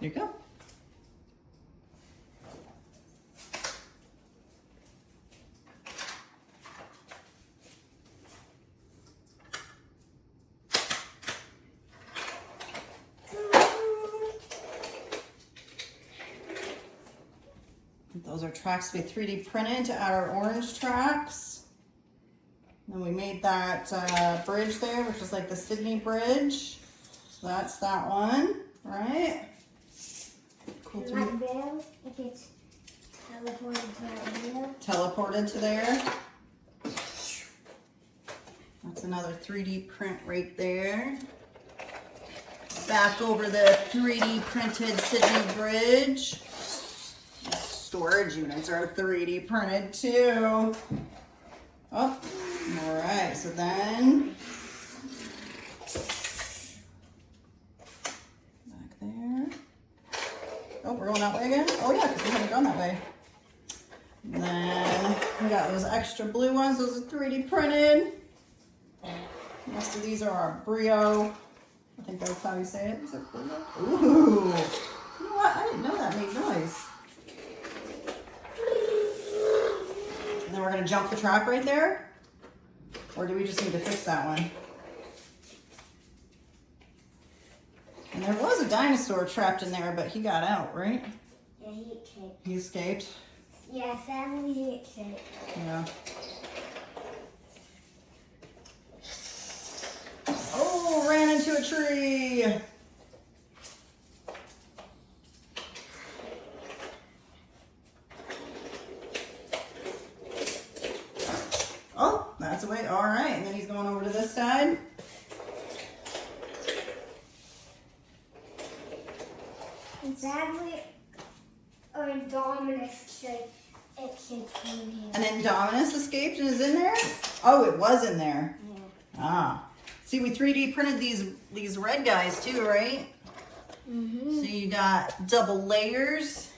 you go. Those are tracks we 3D printed to add our orange tracks. And we made that bridge there, which is like the Sydney Bridge. So that's that one, right? Cool. Like Brio, if it's teleported to Brio. Teleported to there. That's another 3D print right there. Back over the 3D printed Sydney Bridge. Storage units are 3D printed too. Oh, all right, so then back there. Oh, we're going that way again? Oh yeah, because we haven't gone that way. And then we got those extra blue ones, those are 3D printed. Most of these are our Brio. I think that's how you say it. Is it Brio? Ooh, you know what? I didn't know that made noise. And then we're gonna jump the track right there? Or do we just need to fix that one? And there was a dinosaur trapped in there, but he got out, right? Yeah, he escaped. He escaped? Yeah, sadly he escaped. Yeah. Oh, ran into a tree. Oh, that's away. All right, and then he's going over to this side. And sadly, or Dominus escaped from here. And then Dominus escaped and is in there? Oh, it was in there. Yeah. Ah. See, we 3D printed these red guys too, right? Mm-hmm. So you got double layers.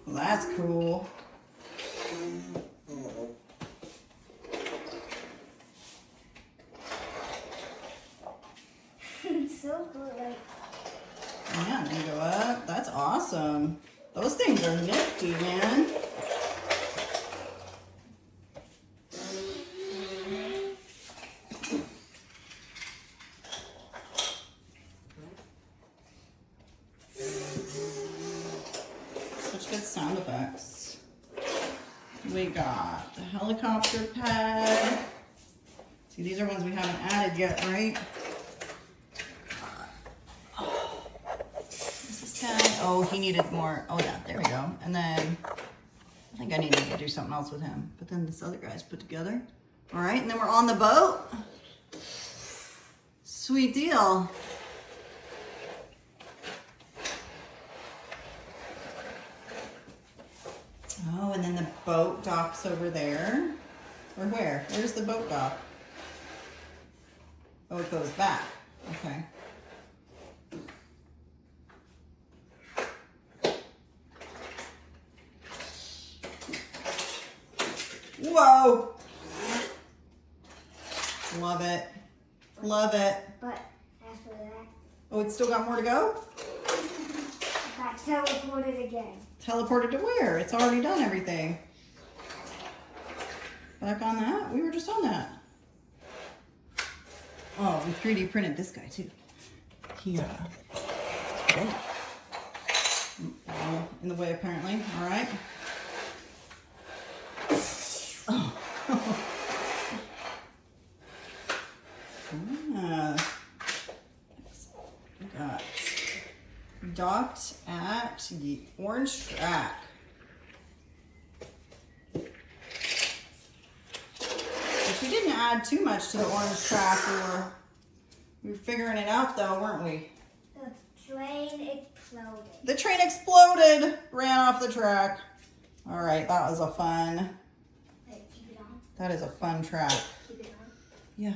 Well, that's cool. It's so cool, like. Yeah, and go up. That's awesome. Those things are nifty, man. Such good sound effects. We got the helicopter pad. See, these are ones we haven't added yet, right? This guy. Oh, he needed more. Oh yeah, there we go. And then I think I needed to do something else with him. But then this other guy's put together. All right, and then we're on the boat. Sweet deal. Oh, and then the boat docks over there. Or where? Where's the boat dock? Oh, it goes back. Okay. Whoa! Love it. Love it. But after that, Oh, it's still got more to go? I got teleported again. Teleported to where? It's already done everything. Back on that? We were just on that. Oh, we 3D printed this guy too. He, in the way apparently. All right. Oh. We got docked at the orange track. Which we didn't add too much to the orange track. We were figuring it out though, weren't we? The train exploded. The train exploded, ran off the track. All right, that was a fun. Wait, keep it on. That is a fun track. Keep it on. Yeah.